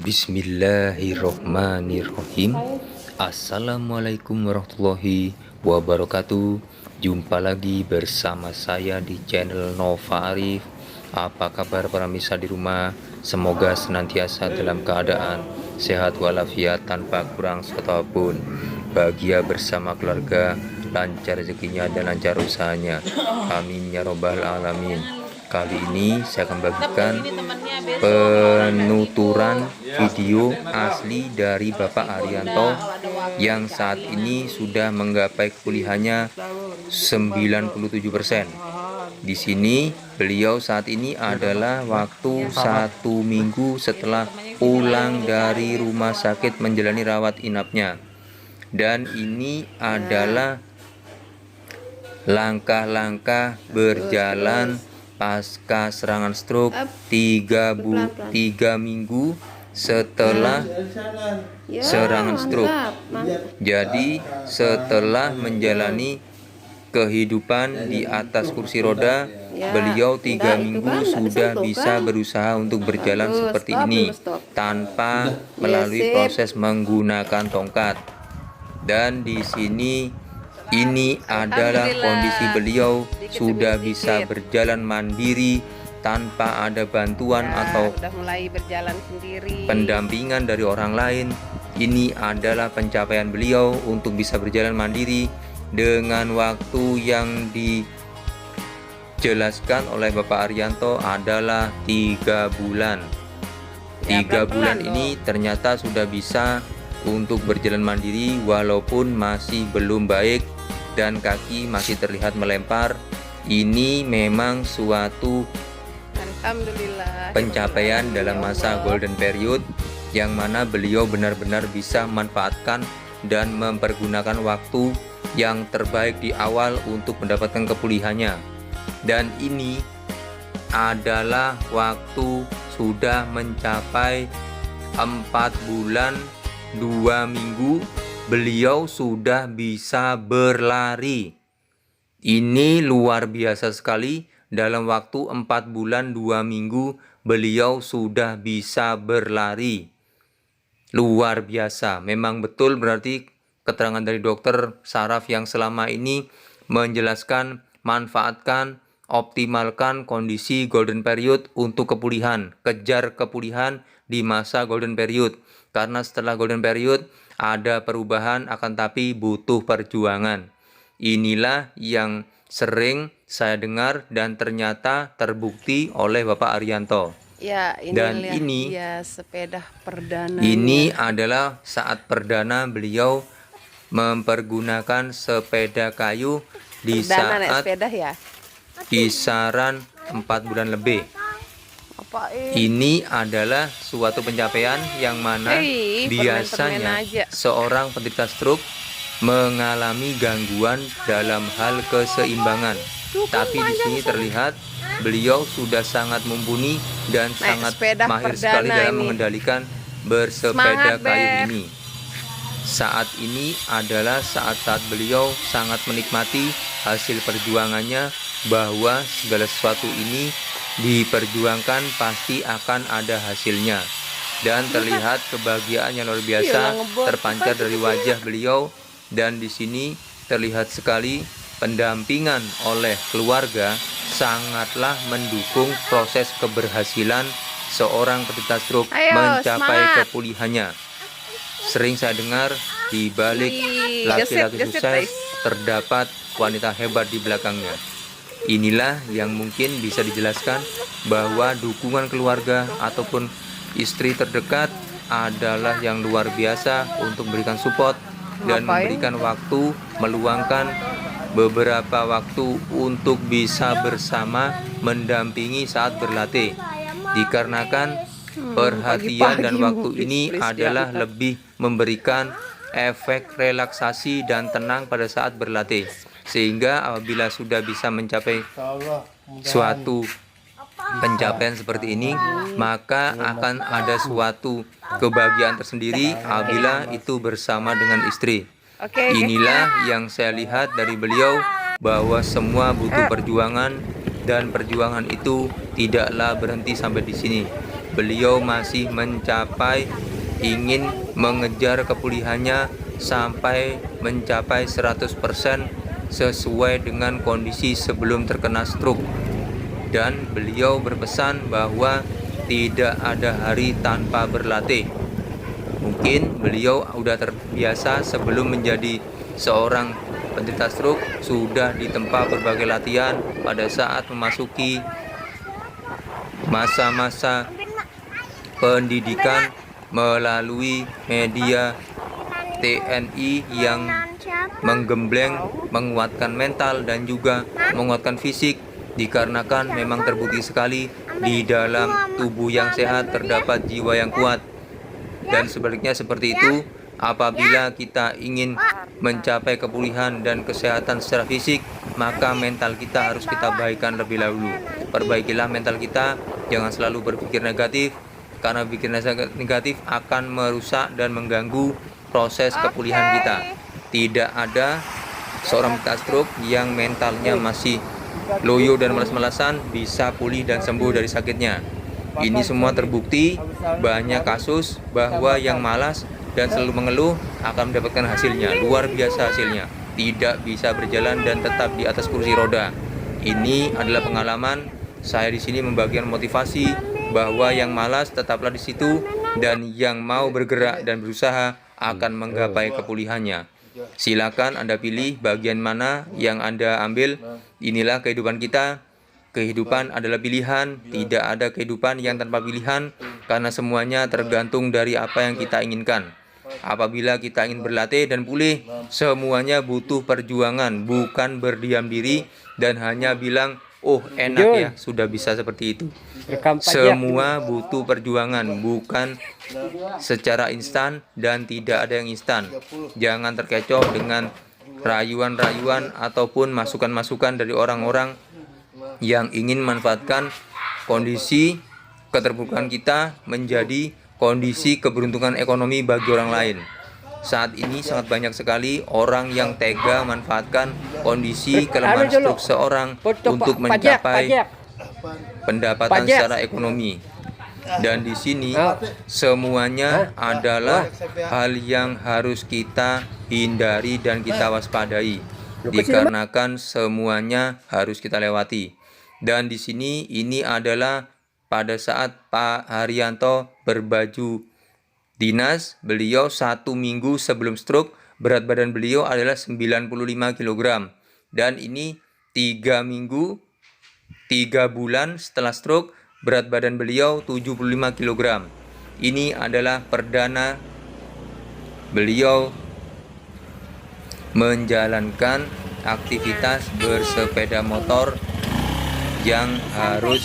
Bismillahirrohmanirrohim. Assalamualaikum warahmatullahi wabarakatuh. Jumpa lagi bersama saya di channel Nova Arif. Apa kabar para misa di rumah? Semoga senantiasa dalam keadaan sehat walafiat tanpa kurang suatu apapun. Bahagia bersama keluarga, lancar rezekinya dan lancar usahanya. Amin ya robbal alamin. Kali ini saya akan bagikan penuturan video asli dari Bapak Arianto yang saat ini sudah menggapai kuliahnya 97%. Di sini beliau saat ini adalah waktu 1 minggu setelah pulang dari rumah sakit menjalani rawat inapnya. Dan ini adalah langkah-langkah berjalan pasca serangan stroke 3 minggu setelah serangan stroke. Jadi setelah menjalani kehidupan di atas kursi roda, beliau 3 minggu sudah bisa berusaha untuk berjalan seperti ini tanpa melalui proses menggunakan tongkat. Dan di sini ini adalah kondisi beliau sudah bisa berjalan mandiri tanpa ada bantuan atau mulai berjalan sendiri, pendampingan dari orang lain. Ini adalah pencapaian beliau untuk bisa berjalan mandiri dengan waktu yang dijelaskan oleh Bapak Arianto adalah 3 bulan. 3 bulan ini ternyata sudah bisa untuk berjalan mandiri walaupun masih belum baik dan kaki masih terlihat melempar. Ini memang suatu alhamdulillah pencapaian dalam masa golden period yang mana beliau benar-benar bisa memanfaatkan dan mempergunakan waktu yang terbaik di awal untuk mendapatkan kepulihannya. Dan ini adalah waktu sudah mencapai 4 bulan 2 minggu beliau sudah bisa berlari. Ini luar biasa sekali. Dalam waktu 4 bulan 2 minggu beliau sudah bisa berlari. Luar biasa. Memang betul berarti keterangan dari dokter saraf yang selama ini menjelaskan manfaatkan, optimalkan kondisi golden period untuk kepulihan. Kejar kepulihan di masa golden period. Karena setelah golden period ada perubahan, akan tapi butuh perjuangan. Inilah yang sering saya dengar dan ternyata terbukti oleh Bapak Arianto. Ya, ini dan ini ya, sepeda perdana. Ini adalah saat perdana beliau mempergunakan sepeda kayu di saat sepeda ya? kisaran 4 bulan lebih. Ini adalah suatu pencapaian yang mana biasanya seorang penderita stroke mengalami gangguan dalam hal keseimbangan. Tapi di sini terlihat beliau sudah sangat mumpuni dan sangat mahir sekali dalam mengendalikan bersepeda kayu ini. Saat ini adalah saat-saat beliau sangat menikmati hasil perjuangannya, bahwa segala sesuatu ini diperjuangkan pasti akan ada hasilnya. Dan terlihat kebahagiaan yang luar biasa terpancar dari wajah beliau. Dan di sini terlihat sekali pendampingan oleh keluarga sangatlah mendukung proses keberhasilan seorang penderita stroke mencapai kepulihannya. Sering saya dengar di balik laki-laki sukses terdapat wanita hebat di belakangnya. Inilah yang mungkin bisa dijelaskan bahwa dukungan keluarga ataupun istri terdekat adalah yang luar biasa untuk memberikan support dan memberikan waktu, meluangkan beberapa waktu untuk bisa bersama mendampingi saat berlatih. Dikarenakan perhatian dan waktu ini adalah lebih memberikan efek relaksasi dan tenang pada saat berlatih. Sehingga apabila sudah bisa mencapai suatu pencapaian seperti ini, maka akan ada suatu kebahagiaan tersendiri apabila itu bersama dengan istri. Inilah yang saya lihat dari beliau, bahwa semua butuh perjuangan dan perjuangan itu tidaklah berhenti sampai di sini. beliau masih ingin mengejar kepulihannya sampai mencapai 100% sesuai dengan kondisi sebelum terkena stroke. Dan beliau berpesan bahwa tidak ada hari tanpa berlatih. Mungkin beliau sudah terbiasa sebelum menjadi seorang penderita stroke, sudah ditempa berbagai latihan pada saat memasuki masa-masa pendidikan melalui media TNI yang menggembleng, menguatkan mental dan juga menguatkan fisik, dikarenakan memang terbukti sekali di dalam tubuh yang sehat terdapat jiwa yang kuat. Dan sebaliknya seperti itu, apabila kita ingin mencapai kepulihan dan kesehatan secara fisik, maka mental kita harus kita baikkan lebih dahulu. Perbaikilah mental kita, jangan selalu berpikir negatif, karena pikir negatif akan merusak dan mengganggu proses kepulihan kita. Tidak ada seorang penderita stroke yang mentalnya masih loyo dan malas-malasan bisa pulih dan sembuh dari sakitnya. Ini semua terbukti, banyak kasus bahwa yang malas dan selalu mengeluh akan mendapatkan hasilnya, luar biasa hasilnya. Tidak bisa berjalan dan tetap di atas kursi roda. Ini adalah pengalaman saya di sini, membagikan motivasi bahwa yang malas tetaplah di situ, dan yang mau bergerak dan berusaha akan menggapai kepulihannya. Silakan Anda pilih bagian mana yang Anda ambil. Inilah kehidupan kita. Kehidupan adalah pilihan, tidak ada kehidupan yang tanpa pilihan, karena semuanya tergantung dari apa yang kita inginkan. Apabila kita ingin berlatih dan pulih, semuanya butuh perjuangan, bukan berdiam diri dan hanya bilang, oh enak ya, sudah bisa seperti itu. Semua butuh perjuangan, bukan secara instan, dan tidak ada yang instan. Jangan terkecoh dengan rayuan-rayuan ataupun masukan-masukan dari orang-orang yang ingin manfaatkan kondisi keterpurukan kita menjadi kondisi keberuntungan ekonomi bagi orang lain. Saat ini sangat banyak sekali orang yang tega manfaatkan kondisi kelemahan stroke seorang untuk mencapai pendapatan secara ekonomi. Dan di sini semuanya adalah hal yang harus kita hindari dan kita waspadai, dikarenakan semuanya harus kita lewati. Dan di sini ini adalah pada saat Pak Haryanto berbaju dinas, beliau 1 minggu sebelum stroke, berat badan beliau adalah 95 kg. Dan ini 3 bulan setelah stroke, berat badan beliau 75 kg. Ini adalah perdana beliau menjalankan aktivitas bersepeda motor yang harus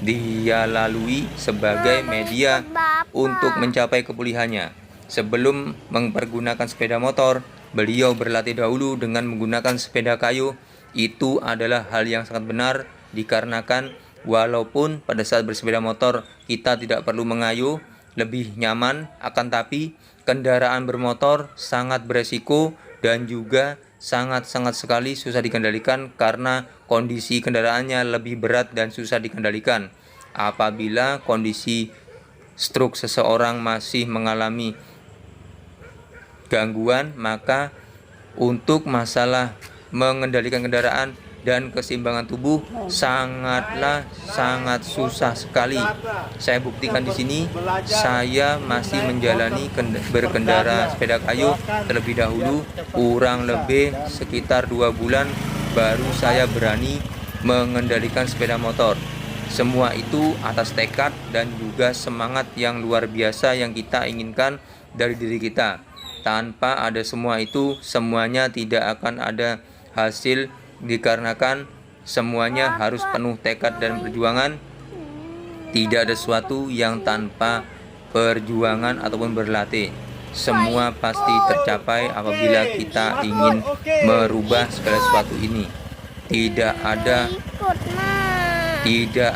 dia lalui sebagai media untuk mencapai kepulihannya. Sebelum mempergunakan sepeda motor, beliau berlatih dahulu dengan menggunakan sepeda kayu. Itu adalah hal yang sangat benar, dikarenakan walaupun pada saat bersepeda motor kita tidak perlu mengayuh, lebih nyaman, akan tapi kendaraan bermotor sangat beresiko dan juga sangat-sangat sekali susah dikendalikan karena kondisi kendaraannya lebih berat dan susah dikendalikan. Apabila kondisi stroke seseorang masih mengalami gangguan, maka untuk masalah mengendalikan kendaraan dan keseimbangan tubuh sangat susah sekali. Saya buktikan di sini, saya masih menjalani berkendara sepeda kayu terlebih dahulu, kurang lebih sekitar 2 bulan baru saya berani mengendalikan sepeda motor. Semua itu atas tekad dan juga semangat yang luar biasa yang kita inginkan dari diri kita. Tanpa ada semua itu, semuanya tidak akan ada hasil, dikarenakan semuanya harus penuh tekad dan perjuangan. Tidak ada sesuatu yang tanpa perjuangan ataupun berlatih. Semua pasti tercapai apabila kita ingin merubah segala sesuatu ini. Tidak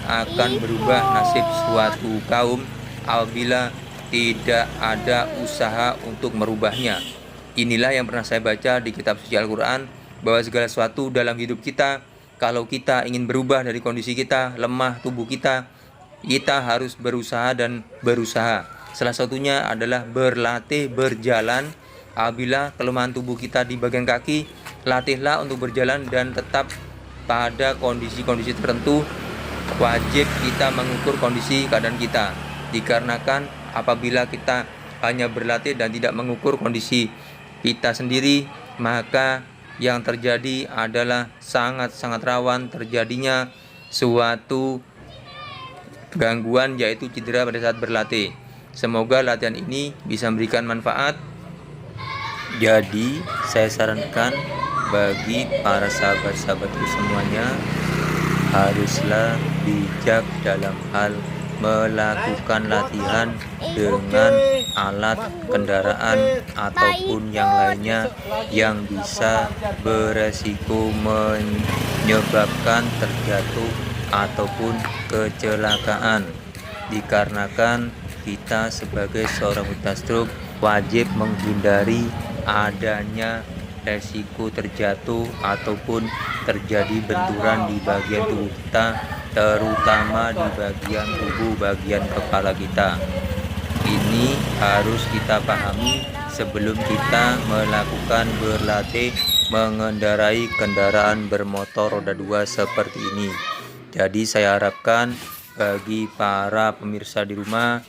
akan berubah nasib suatu kaum apabila tidak ada usaha untuk merubahnya. Inilah yang pernah saya baca di kitab suci Al-Quran, bahwa segala sesuatu dalam hidup kita, kalau kita ingin berubah dari kondisi kita, lemah tubuh kita, kita harus berusaha dan berusaha. Salah satunya adalah berlatih berjalan. Apabila kelemahan tubuh kita di bagian kaki, latihlah untuk berjalan dan tetap pada kondisi-kondisi tertentu. Wajib kita mengukur kondisi keadaan kita, dikarenakan apabila kita hanya berlatih dan tidak mengukur kondisi kita sendiri, maka yang terjadi adalah sangat-sangat rawan terjadinya suatu gangguan, yaitu cedera pada saat berlatih. Semoga latihan ini bisa memberikan manfaat. Jadi saya sarankan bagi para sahabat-sahabatku semuanya, haruslah bijak dalam hal melakukan latihan dengan alat kendaraan ataupun yang lainnya yang bisa beresiko menyebabkan terjatuh ataupun kecelakaan, dikarenakan kita sebagai seorang penderita stroke wajib menghindari adanya resiko terjatuh ataupun terjadi benturan di bagian tubuh kita, terutama di bagian tubuh bagian kepala kita. Ini harus kita pahami sebelum kita melakukan berlatih mengendarai kendaraan bermotor roda 2 seperti ini. Jadi saya harapkan bagi para pemirsa di rumah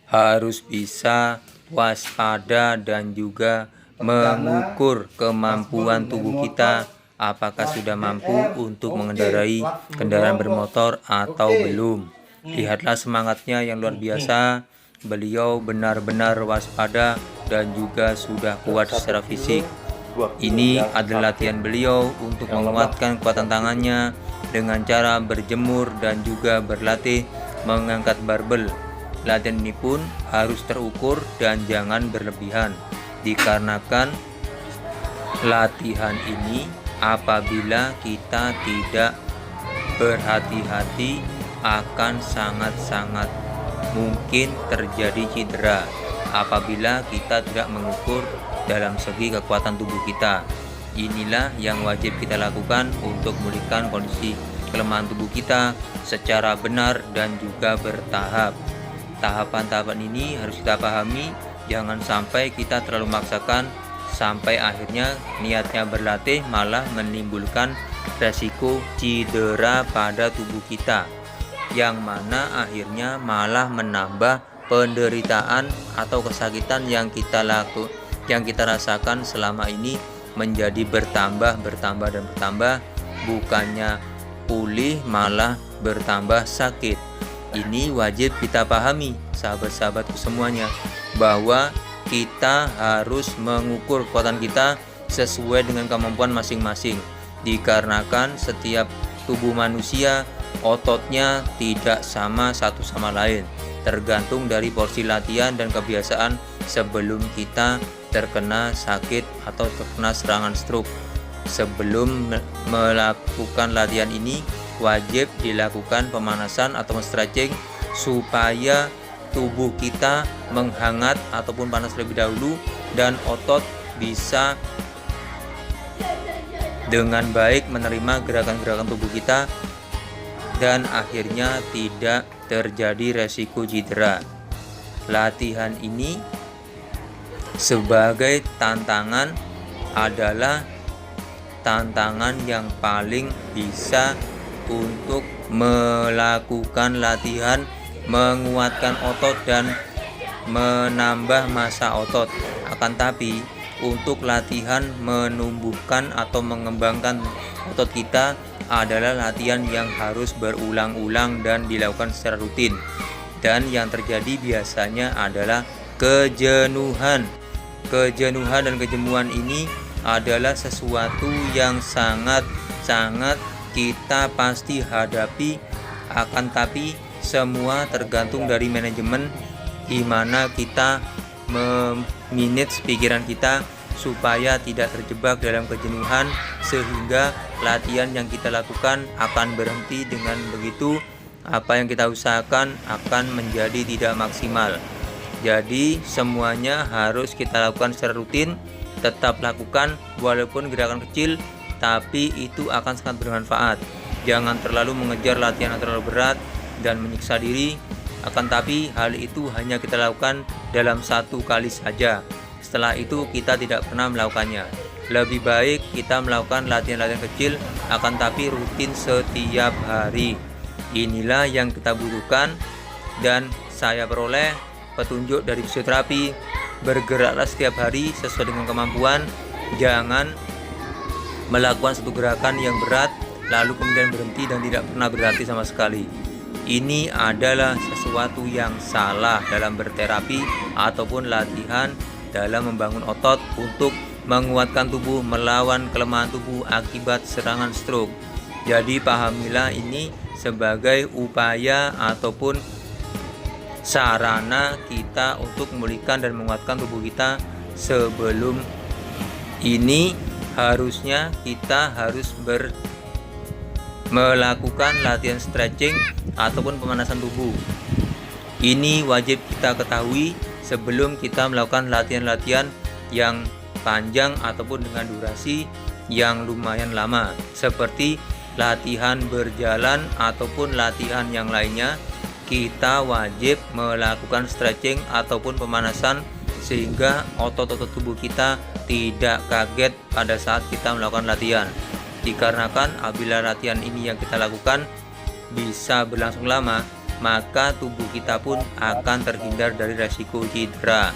harus bisa waspada dan juga mengukur kemampuan tubuh kita, apakah sudah mampu untuk mengendarai kendaraan bermotor atau belum. Lihatlah semangatnya yang luar biasa. Beliau benar-benar waspada dan juga sudah kuat secara fisik. Ini adalah latihan beliau untuk menguatkan kekuatan tangannya dengan cara berjemur dan juga berlatih mengangkat barbel. Latihan ini pun harus terukur dan jangan berlebihan, dikarenakan latihan ini apabila kita tidak berhati-hati akan sangat-sangat mungkin terjadi cedera apabila kita tidak mengukur dalam segi kekuatan tubuh kita. Inilah yang wajib kita lakukan untuk memulihkan kondisi kelemahan tubuh kita secara benar dan juga bertahap. Tahapan-tahapan ini harus kita pahami. Jangan sampai kita terlalu memaksakan sampai akhirnya niatnya berlatih malah menimbulkan resiko cedera pada tubuh kita, yang mana akhirnya malah menambah penderitaan atau kesakitan yang kita rasakan selama ini menjadi bertambah, bukannya pulih malah bertambah sakit. Ini wajib kita pahami sahabat-sahabatku semuanya, bahwa kita harus mengukur kekuatan kita sesuai dengan kemampuan masing-masing, dikarenakan setiap tubuh manusia ototnya tidak sama satu sama lain, tergantung dari porsi latihan dan kebiasaan sebelum kita terkena sakit atau terkena serangan stroke. Sebelum melakukan latihan ini wajib dilakukan pemanasan atau stretching supaya tubuh kita menghangat ataupun panas lebih dahulu dan otot bisa dengan baik menerima gerakan-gerakan tubuh kita dan akhirnya tidak terjadi resiko cedera. Latihan ini sebagai tantangan adalah tantangan yang paling bisa untuk melakukan latihan menguatkan otot dan menambah massa otot. Akan tapi untuk latihan menumbuhkan atau mengembangkan otot kita adalah latihan yang harus berulang-ulang dan dilakukan secara rutin, dan yang terjadi biasanya adalah kejenuhan dan kejenuhan ini adalah sesuatu yang sangat kita pasti hadapi. Akan tapi semua tergantung dari manajemen, di mana kita memanage pikiran kita supaya tidak terjebak dalam kejenuhan, sehingga latihan yang kita lakukan akan berhenti. Dengan begitu apa yang kita usahakan akan menjadi tidak maksimal. Jadi semuanya harus kita lakukan secara rutin. Tetap lakukan walaupun gerakan kecil, tapi itu akan sangat bermanfaat. Jangan terlalu mengejar latihan yang terlalu berat, dan menyiksa diri. Akan tapi hal itu hanya kita lakukan dalam 1 kali saja. Setelah itu kita tidak pernah melakukannya. Lebih baik kita melakukan latihan-latihan kecil akan tapi rutin setiap hari. Inilah yang kita butuhkan dan saya peroleh petunjuk dari fisioterapi. Bergeraklah setiap hari sesuai dengan kemampuan. Jangan melakukan satu gerakan yang berat lalu kemudian berhenti dan tidak pernah berlatih sama sekali. Ini adalah sesuatu yang salah dalam berterapi ataupun latihan dalam membangun otot untuk menguatkan tubuh melawan kelemahan tubuh akibat serangan stroke. Jadi pahamilah ini sebagai upaya ataupun sarana kita untuk memulihkan dan menguatkan tubuh kita. Sebelum ini harusnya kita harus melakukan latihan stretching ataupun pemanasan tubuh. Ini wajib kita ketahui sebelum kita melakukan latihan-latihan yang panjang ataupun dengan durasi yang lumayan lama, seperti latihan berjalan ataupun latihan yang lainnya. Kita wajib melakukan stretching ataupun pemanasan sehingga otot-otot tubuh kita tidak kaget pada saat kita melakukan latihan. Dikarenakan apabila latihan ini yang kita lakukan bisa berlangsung lama, maka tubuh kita pun akan terhindar dari resiko cedera.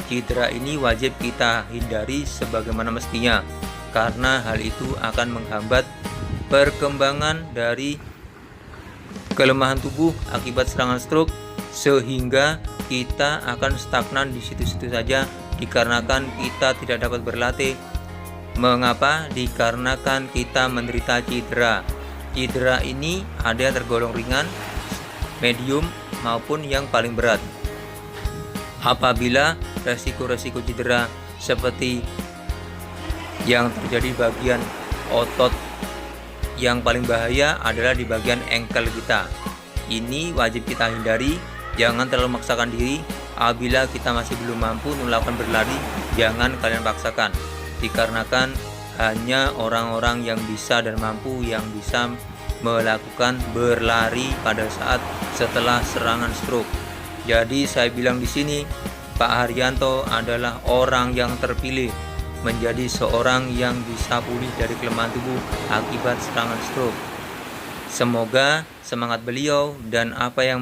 Cedera ini wajib kita hindari sebagaimana mestinya, karena hal itu akan menghambat perkembangan dari kelemahan tubuh akibat serangan stroke, sehingga kita akan stagnan di situ-situ saja dikarenakan kita tidak dapat berlatih. Mengapa? Dikarenakan kita menderita cedera. Cedera ini ada yang tergolong ringan, medium, maupun yang paling berat. Apabila resiko-resiko cedera seperti yang terjadi bagian otot yang paling bahaya adalah di bagian ankle kita. Ini wajib kita hindari. Jangan terlalu memaksakan diri. Apabila kita masih belum mampu melakukan berlari, jangan kalian paksakan. Dikarenakan hanya orang-orang yang bisa dan mampu yang bisa melakukan berlari pada saat setelah serangan stroke. Jadi saya bilang di sini, Pak Haryanto adalah orang yang terpilih menjadi seorang yang bisa pulih dari kelemahan tubuh akibat serangan stroke. Semoga semangat beliau dan apa yang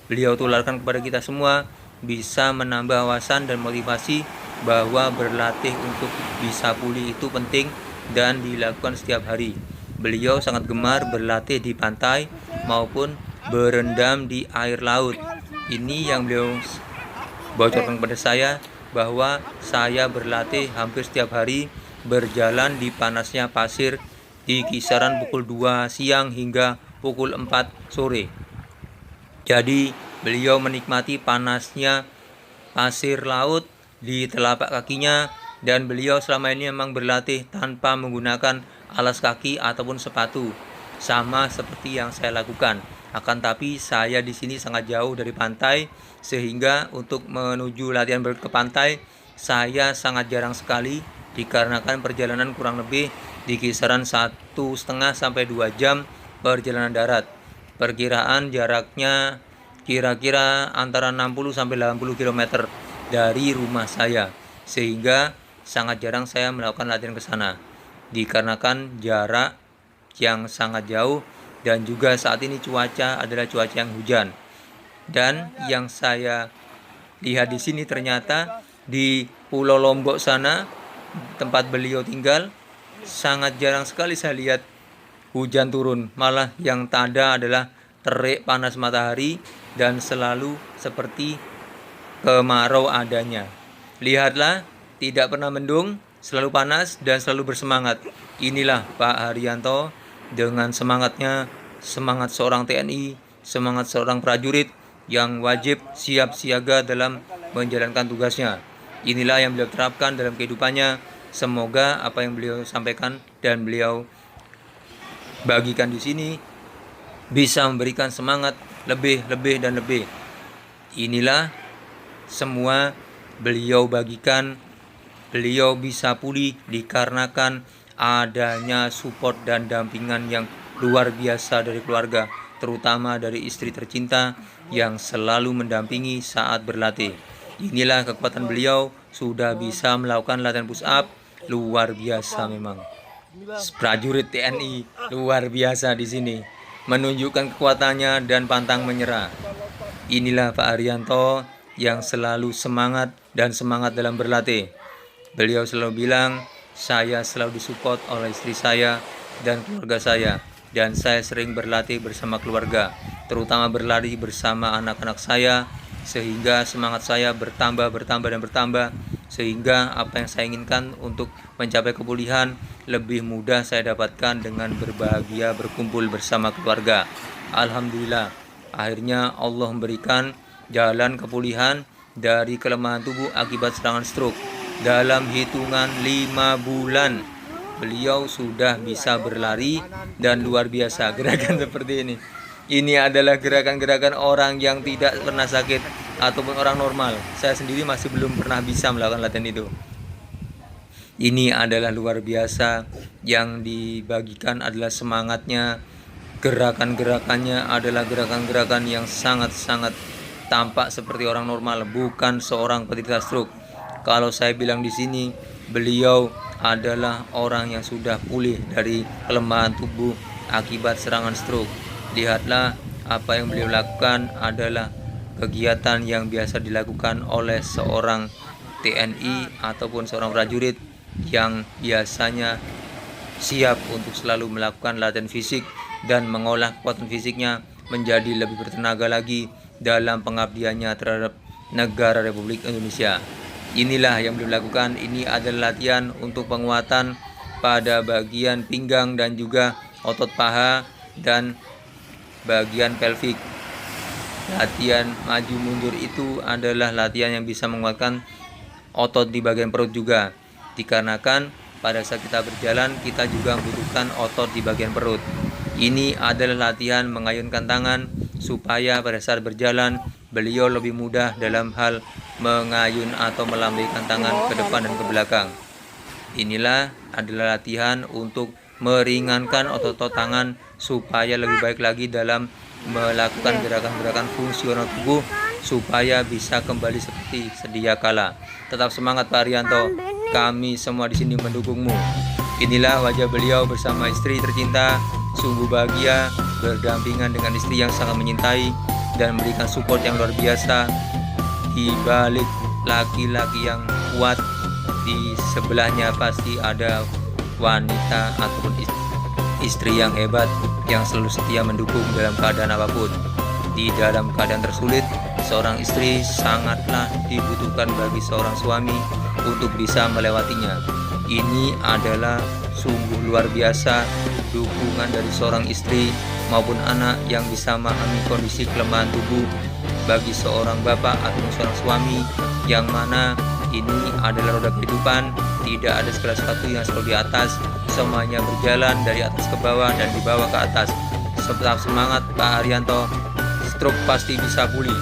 beliau tularkan kepada kita semua bisa menambah wawasan dan motivasi bahwa berlatih untuk bisa pulih itu penting dan dilakukan setiap hari. Beliau sangat gemar berlatih di pantai maupun berendam di air laut. Ini yang beliau bocorkan kepada saya, bahwa saya berlatih hampir setiap hari, berjalan di panasnya pasir di kisaran pukul 2 siang hingga pukul 4 sore. Jadi beliau menikmati panasnya pasir laut di telapak kakinya, dan beliau selama ini memang berlatih tanpa menggunakan alas kaki ataupun sepatu, sama seperti yang saya lakukan. Akan tapi saya di sini sangat jauh dari pantai, sehingga untuk menuju latihan ke pantai saya sangat jarang sekali, dikarenakan perjalanan kurang lebih di kisaran 1,5 sampai 2 jam perjalanan darat. Perkiraan jaraknya kira-kira antara 60 sampai 80 km dari rumah saya, sehingga sangat jarang saya melakukan latihan ke sana dikarenakan jarak yang sangat jauh. Dan juga saat ini cuaca adalah cuaca yang hujan. Dan yang saya lihat di sini ternyata di Pulau Lombok sana, tempat beliau tinggal, sangat jarang sekali saya lihat hujan turun. Malah yang tanda adalah terik panas matahari dan selalu seperti kemarau adanya. Lihatlah, tidak pernah mendung, selalu panas dan selalu bersemangat. Inilah Pak Haryanto dengan semangatnya, semangat seorang TNI, semangat seorang prajurit yang wajib siap siaga dalam menjalankan tugasnya. Inilah yang beliau terapkan dalam kehidupannya. Semoga apa yang beliau sampaikan dan beliau bagikan di sini bisa memberikan semangat lebih dan lebih. Inilah semua beliau bagikan. Beliau bisa pulih dikarenakan adanya support dan dampingan yang luar biasa dari keluarga. terutama dari istri tercinta yang selalu mendampingi saat berlatih. Inilah kekuatan beliau, sudah bisa melakukan latihan push up, luar biasa memang. Prajurit TNI luar biasa di sini, menunjukkan kekuatannya dan pantang menyerah. Inilah Pak Haryanto yang selalu semangat dan semangat dalam berlatih. Beliau selalu bilang, saya selalu disupport oleh istri saya dan keluarga saya, dan saya sering berlatih bersama keluarga, terutama berlari bersama anak-anak saya, sehingga semangat saya bertambah, sehingga apa yang saya inginkan untuk mencapai kepulihan lebih mudah saya dapatkan dengan berbahagia berkumpul bersama keluarga. Alhamdulillah, akhirnya Allah memberikan jalan kepulihan dari kelemahan tubuh akibat serangan stroke. Dalam hitungan 5 bulan beliau sudah bisa berlari, dan luar biasa gerakan seperti ini. Ini adalah gerakan-gerakan orang yang tidak pernah sakit ataupun orang normal. Saya sendiri masih belum pernah bisa melakukan latihan itu. Ini adalah luar biasa. Yang dibagikan adalah semangatnya. Gerakan-gerakannya adalah gerakan-gerakan yang sangat-sangat tampak seperti orang normal, bukan seorang penderita stroke. Kalau saya bilang di sini, beliau adalah orang yang sudah pulih dari kelemahan tubuh akibat serangan stroke. Lihatlah apa yang beliau lakukan adalah kegiatan yang biasa dilakukan oleh seorang TNI ataupun seorang prajurit yang biasanya siap untuk selalu melakukan latihan fisik dan mengolah kekuatan fisiknya menjadi lebih bertenaga lagi dalam pengabdiannya terhadap negara Republik Indonesia. Inilah yang beliau lakukan. Ini adalah latihan untuk penguatan pada bagian pinggang dan juga otot paha dan bagian pelvik. Latihan maju mundur itu adalah latihan yang bisa menguatkan otot di bagian perut juga, dikarenakan pada saat kita berjalan kita juga membutuhkan otot di bagian perut. Ini adalah latihan mengayunkan tangan supaya pada saat berjalan beliau lebih mudah dalam hal mengayun atau melambaikan tangan ke depan dan ke belakang. Inilah adalah latihan untuk meringankan otot-otot tangan supaya lebih baik lagi dalam melakukan gerakan-gerakan fungsional tubuh supaya bisa kembali seperti sedia kala. Tetap semangat Pak Haryanto, kami semua di sini mendukungmu. Inilah wajah beliau bersama istri tercinta, sungguh bahagia berdampingan dengan istri yang sangat menyintai dan memberikan support yang luar biasa. Di balik laki-laki yang kuat, di sebelahnya pasti ada wanita ataupun istri yang hebat yang selalu setia mendukung dalam keadaan apapun. Di dalam keadaan tersulit, seorang istri sangatlah dibutuhkan bagi seorang suami untuk bisa melewatinya. Ini adalah sungguh luar biasa dukungan dari seorang istri maupun anak yang bisa memahami kondisi kelemahan tubuh bagi seorang bapak atau seorang suami, yang mana ini adalah roda kehidupan. Tidak ada segala sesuatu yang selalu di atas, semuanya berjalan dari atas ke bawah dan di bawah ke atas. Tetap semangat Pak Haryanto, stroke pasti bisa pulih.